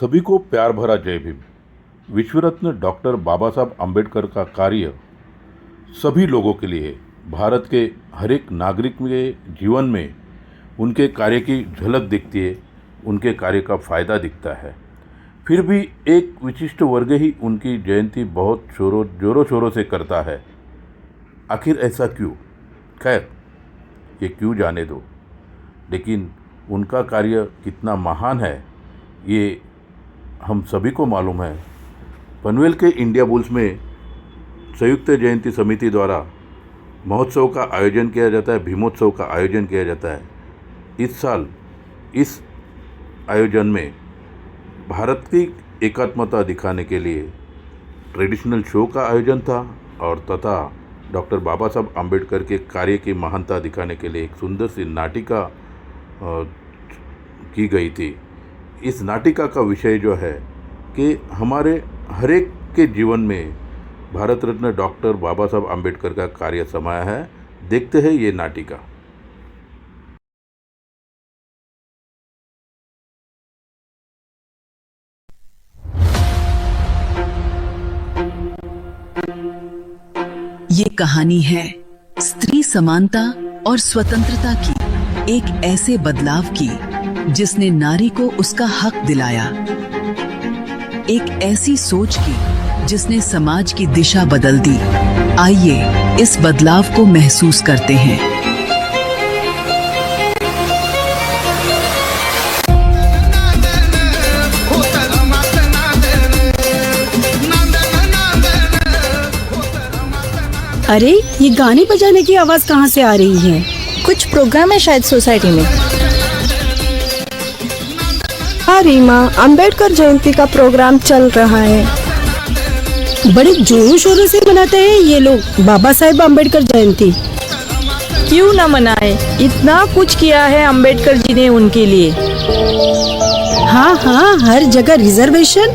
सभी को प्यार भरा जय भीम। विश्व रत्न डॉक्टर बाबा साहब आम्बेडकर का कार्य सभी लोगों के लिए, भारत के हर एक नागरिक के जीवन में उनके कार्य की झलक दिखती है, उनके कार्य का फ़ायदा दिखता है। फिर भी एक विशिष्ट वर्ग ही उनकी जयंती बहुत जोरों शोरों से करता है। आखिर ऐसा क्यों? खैर, ये क्यों जाने दो, लेकिन उनका कार्य कितना महान है ये हम सभी को मालूम है। पनवेल के इंडिया बुल्स में संयुक्त जयंती समिति द्वारा महोत्सव का आयोजन किया जाता है, भीमोत्सव का आयोजन किया जाता है। इस साल इस आयोजन में भारत की एकात्मता दिखाने के लिए ट्रेडिशनल शो का आयोजन था और तथा डॉक्टर बाबा साहब आम्बेडकर के कार्य की महानता दिखाने के लिए एक सुंदर सी नाटिका की गई थी। इस नाटिका का विषय जो है कि हमारे हर एक के जीवन में भारत रत्न डॉक्टर बाबा साहब आम्बेडकर का कार्य समाया है। देखते हैं ये नाटिका। ये कहानी है स्त्री समानता और स्वतंत्रता की, एक ऐसे बदलाव की जिसने नारी को उसका हक दिलाया, एक ऐसी सोच की जिसने समाज की दिशा बदल दी। आइए इस बदलाव को महसूस करते हैं। अरे, ये गाने बजाने की आवाज कहाँ से आ रही है? कुछ प्रोग्राम है शायद सोसाइटी में। हाँ रीमा, अंबेडकर जयंती का प्रोग्राम चल रहा है। बड़े जोरों शोरों से मनाते हैं ये लोग बाबा साहेब अंबेडकर जयंती। क्यों ना मनाए, इतना कुछ किया है अंबेडकर जी ने उनके लिए। हाँ हाँ, हर जगह रिजर्वेशन।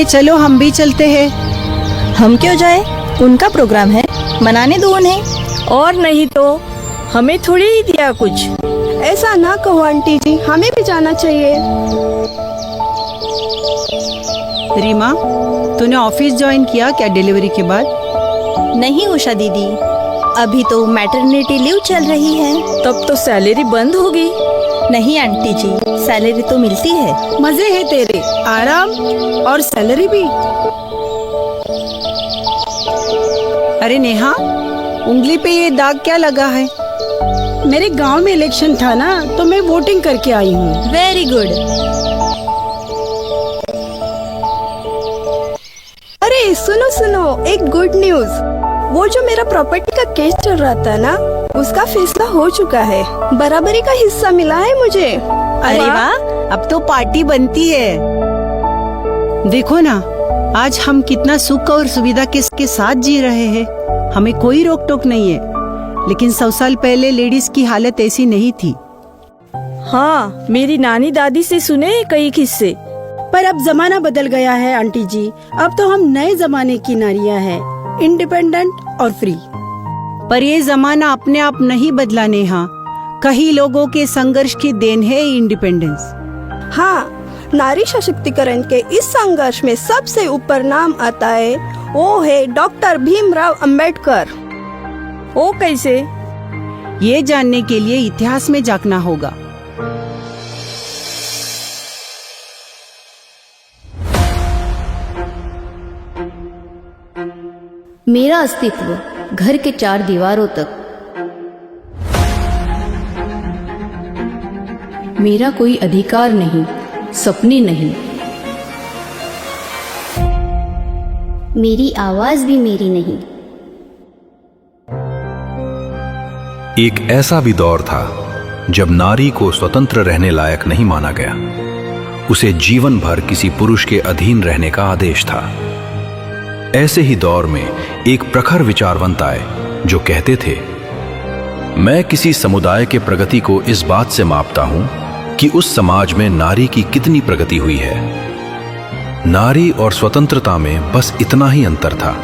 चलो हम भी चलते हैं। हम क्यों जाए? उनका प्रोग्राम है, मनाने दो उन्हें। और नहीं तो हमें थोड़ी ही दिया कुछ। ऐसा ना कहो आंटी जी, हमें भी जाना चाहिए। रीमा, तूने ऑफिस ज्वाइन किया क्या डिलीवरी के बाद? नहीं उषा दीदी, अभी तो मैटरनिटी लीव चल रही है। तब तो सैलरी बंद होगी। नहीं आंटी जी, सैलरी तो मिलती है। मजे है तेरे, आराम और सैलरी भी। अरे नेहा, उंगली पे ये दाग क्या लगा है? मेरे गांव में इलेक्शन था ना, तो मैं वोटिंग करके आई हूँ। Very good. अरे सुनो सुनो, एक गुड न्यूज। वो जो मेरा प्रॉपर्टी का केस चल रहा था ना, उसका फैसला हो चुका है। बराबरी का हिस्सा मिला है मुझे। अरे वाह, अब तो पार्टी बनती है। देखो ना, आज हम कितना सुख और सुविधा के साथ जी रहे हैं। हमें कोई रोक टोक नहीं है, लेकिन 100 साल पहले लेडीज की हालत ऐसी नहीं थी। हाँ, मेरी नानी दादी से सुने कई किस्से। पर अब जमाना बदल गया है आंटी जी। अब तो हम नए जमाने की नारियां हैं, इंडिपेंडेंट और फ्री। पर ये जमाना अपने आप नहीं बदला नेहा, कई लोगों के संघर्ष की देन है इंडिपेंडेंस। हाँ, नारी सशक्तिकरण के इस संघर्ष में सबसे ऊपर नाम आता है, वो है डॉक्टर भीमराव अंबेडकर। वो कैसे? ये जानने के लिए इतिहास में झांकना होगा। मेरा अस्तित्व घर के 4 दीवारों तक। मेरा कोई अधिकार नहीं, सपने नहीं। मेरी आवाज भी मेरी नहीं। एक ऐसा भी दौर था जब नारी को स्वतंत्र रहने लायक नहीं माना गया। उसे जीवन भर किसी पुरुष के अधीन रहने का आदेश था। ऐसे ही दौर में एक प्रखर विचारवंत आए जो कहते थे, मैं किसी समुदाय के प्रगति को इस बात से मापता हूं कि उस समाज में नारी की कितनी प्रगति हुई है। नारी और स्वतंत्रता में बस इतना ही अंतर था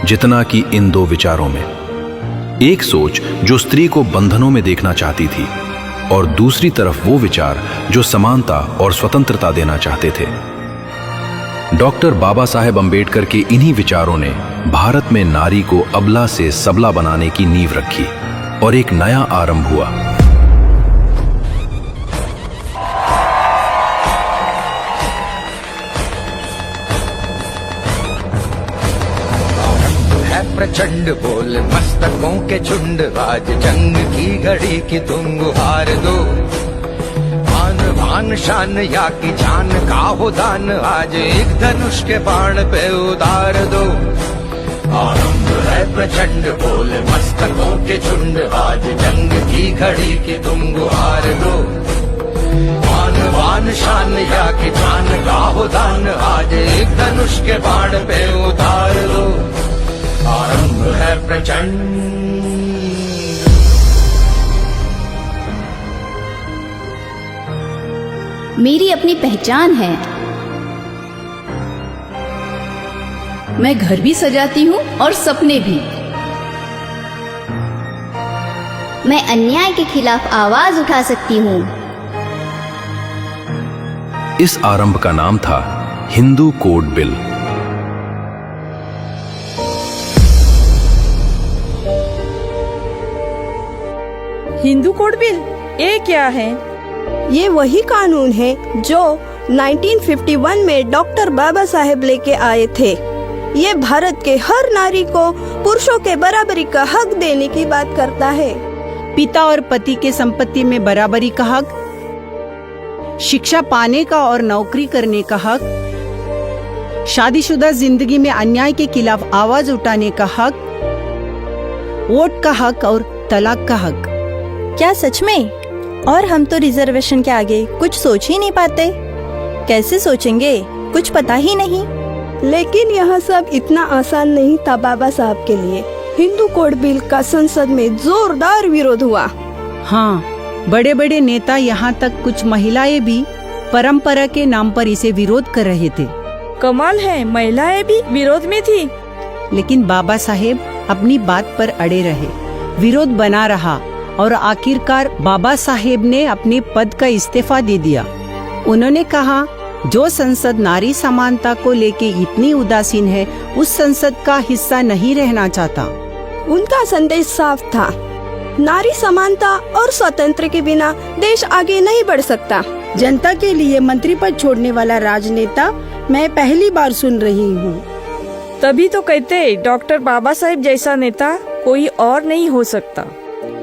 जितना कि इन दो विचारों में। एक सोच जो स्त्री को बंधनों में देखना चाहती थी और दूसरी तरफ वो विचार जो समानता और स्वतंत्रता देना चाहते थे। डॉक्टर बाबा साहेब अम्बेडकर के इन्हीं विचारों ने भारत में नारी को अबला से सबला बनाने की नींव रखी और एक नया आरंभ हुआ। प्रचंड बोल मस्तकों के झुंड, आज जंग की घड़ी की तुम गुहार दो। आन बान शान या की जान का हो दान, आज एक धनुष के बाण पे उतार दो। आरंभ है प्रचंड बोल मस्तकों के झुंड, आज जंग की घड़ी की तुम गुहार दो। आन बान शान या की जान का हो दान, आज एक धनुष के बाण पे उतार दो। आरंभ है प्रचंड। मेरी अपनी पहचान है। मैं घर भी सजाती हूँ और सपने भी। मैं अन्याय के खिलाफ आवाज उठा सकती हूँ। इस आरंभ का नाम था Hindu code bill. Hindu code bill ये क्या है? ये वही कानून है जो 1951 में डॉक्टर बाबा साहेब लेके आए थे। ये भारत के हर नारी को पुरुषों के बराबरी का हक देने की बात करता है। पिता और पति के संपत्ति में बराबरी का हक, शिक्षा पाने का और नौकरी करने का हक, शादीशुदा जिंदगी में अन्याय के खिलाफ आवाज उठाने का हक, वोट का हक और तलाक का हक। क्या सच में? और हम तो रिजर्वेशन के आगे कुछ सोच ही नहीं पाते। कैसे सोचेंगे? कुछ पता ही नहीं। लेकिन यह सब इतना आसान नहीं था बाबा साहब के लिए। हिंदू कोड बिल का संसद में जोरदार विरोध हुआ। हाँ, बड़े बड़े नेता, यहाँ तक कुछ महिलाएं भी परंपरा के नाम पर इसे विरोध कर रहे थे। कमाल है, महिलाएं भी विरोध में थी। लेकिन बाबा साहेब अपनी बात पर अड़े रहे, विरोध बना रहा और आखिरकार बाबा साहेब ने अपने पद का इस्तीफा दे दिया। उन्होंने कहा, जो संसद नारी समानता को लेके इतनी उदासीन है, उस संसद का हिस्सा नहीं रहना चाहता। उनका संदेश साफ था, नारी समानता और स्वतंत्र के बिना देश आगे नहीं बढ़ सकता। जनता के लिए मंत्री पद छोड़ने वाला राजनेता मैं पहली बार सुन रही हूँ। तभी तो कहते डॉक्टर बाबा साहेब जैसा नेता कोई और नहीं हो सकता।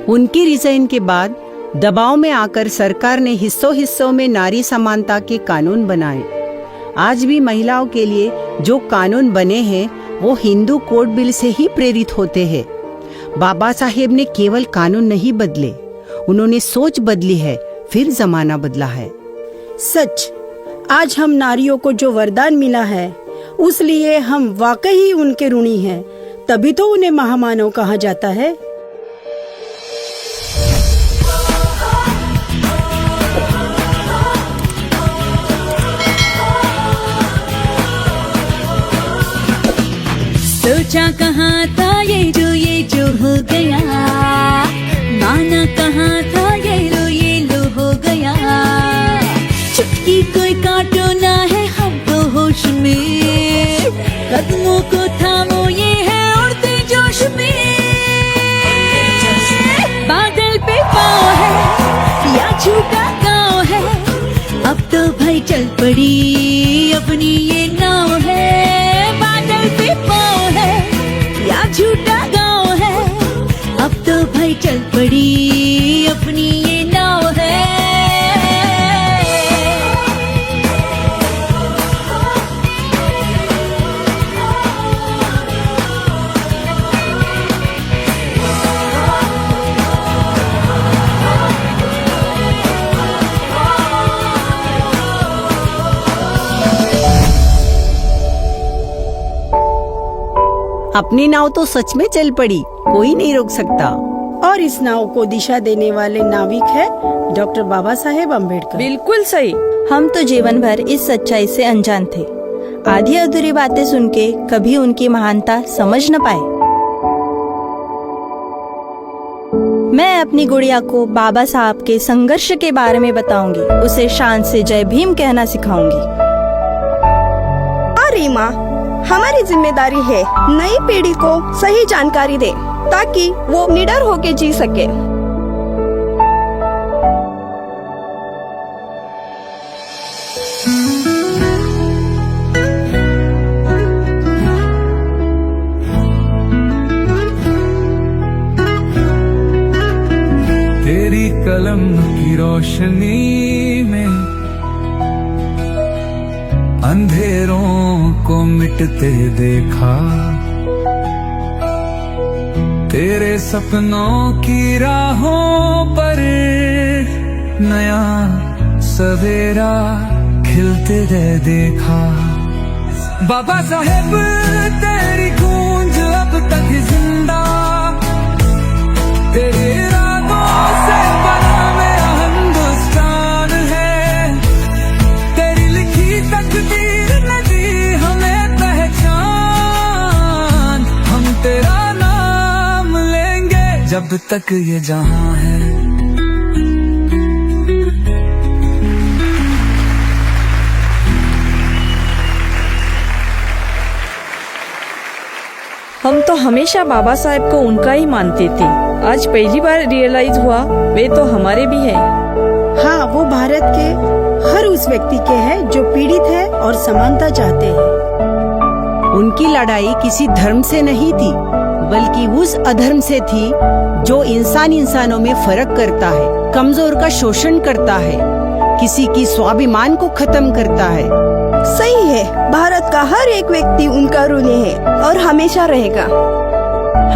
उनकी रिजाइन के बाद दबाव में आकर सरकार ने हिस्सों हिस्सों में नारी समानता के कानून बनाए। आज भी महिलाओं के लिए जो कानून बने हैं वो हिंदू कोड बिल से ही प्रेरित होते हैं। बाबा साहेब ने केवल कानून नहीं बदले, उन्होंने सोच बदली है, फिर जमाना बदला है। सच, आज हम नारियों को जो वरदान मिला है उस लिए हम वाकई उनके ऋणी हैं। तभी तो उन्हें महामानव कहा जाता है। सोचा कहाँ था ये जो हो गया, माना कहाँ था ये लो हो गया। चुटकी कोई काटो ना है हम तो होश में, कदमों को थामो ये है उड़ते जोश में। बादल पे पाँव है या झूठा गाँव है, अब तो भाई चल पड़ी अपनी ये नाव है। बादल पे पाँव है या झूठा गाँव है, अब तो भाई चल पड़ी अपनी ये नाव है। अपनी नाव तो सच में चल पड़ी, कोई नहीं रोक सकता। और इस नाव को दिशा देने वाले नाविक है डॉक्टर बाबा साहेब अम्बेडकर। बिल्कुल सही। हम तो जीवन भर इस सच्चाई से अनजान थे। आधी अधूरी बातें सुन के कभी उनकी महानता समझ न पाए। मैं अपनी गुड़िया को बाबा साहब के संघर्ष के बारे में बताऊंगी। उसे शान से जय भीम कहना सिखाऊंगी। अरे माँ, हमारी जिम्मेदारी है नई पीढ़ी को सही जानकारी दे ताकि वो निडर होके जी सके। तेरी कलम की रोशनी में अंधेरों को मिटते देखा, तेरे सपनों की राहों पर नया सवेरा खिलते रह देखा। बाबा साहेब तेरी गूंज अब तक जिंदा, तेरे इरादों से बना मेरा हिंदुस्तान है। तेरी लिखी तकदीर ने दी हमें पहचान, हम तेरा नाम लेंगे जब तक ये जहां है। हम तो हमेशा बाबा साहेब को उनका ही मानते थे। आज पहली बार रियलाइज हुआ वे तो हमारे भी हैं। हाँ, वो भारत के हर उस व्यक्ति के हैं जो पीड़ित है और समानता चाहते हैं। उनकी लड़ाई किसी धर्म से नहीं थी, बल्कि उस अधर्म से थी जो इंसानों में फर्क करता है, कमजोर का शोषण करता है, किसी की स्वाभिमान को खत्म करता है। सही है, भारत का हर एक व्यक्ति उनका ऋणी है और हमेशा रहेगा।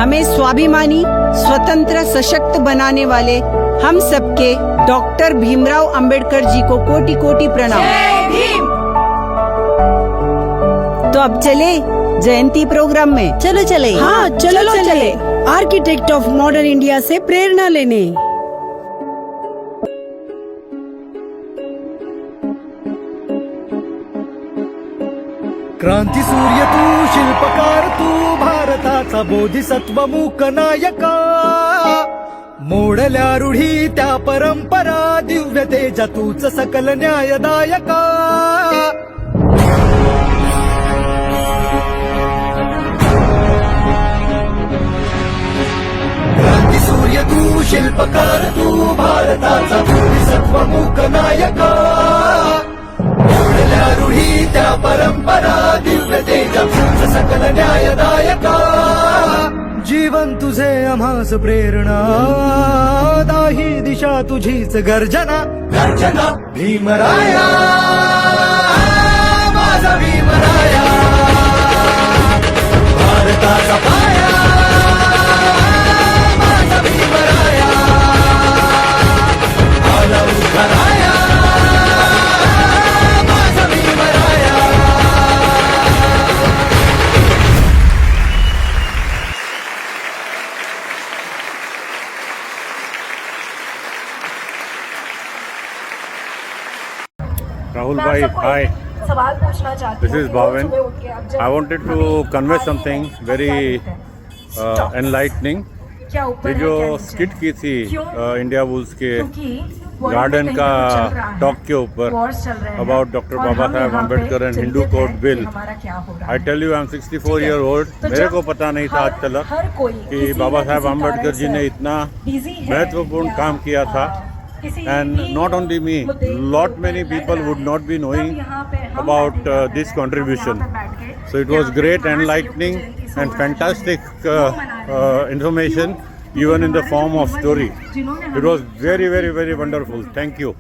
हमें स्वाभिमानी, स्वतंत्र, सशक्त बनाने वाले हम सबके डॉक्टर भीमराव अंबेडकर जी को कोटि कोटि प्रणाम। जय भीम। तो अब चले जयंती प्रोग्राम में। चलो चले। हाँ, चलो चले। आर्किटेक्ट ऑफ मॉडर्न इंडिया से प्रेरणा लेने। क्रांती सूर्य तू, शिल्पकार तू, भारताचा बोधिसत्व मूक नायका। मोडल्या रूढी त्या परंपरा, दिव्य तेजा तूच सकल न्यायदायका। क्रांती सूर्य तू, शिल्पकार तू, भारताचा बोधिसत्व मूक नायका। रूढी त्या परंपरा, दिव्य तेजा तूच सकल न्यायदायका। जीवन तुझे आम्हास प्रेरणा, दाही दिशा तुझीच गर्जना। गर्जना भीमराया, माझा भीमराया, भारताचा पाया, माझा भीमराया, आला उखराया। Rahul bhai, hi. This is Bhavin. I wanted to convey something very enlightening. ये जो स्किट की थी इंडिया वुल्स के गार्डन का टॉक के ऊपर about doctor Baba Saheb Ambedkar and Hindu code bill. I tell you, I am 64 year old. मेरे को पता नहीं था आज तक कि बाबा साहेब अम्बेडकर जी ने इतना महत्वपूर्ण काम किया था। And not only me, lot many people would not be knowing about this contribution. So it was great, enlightening and fantastic information, even in the form of story. It was very, very, very wonderful. Thank you.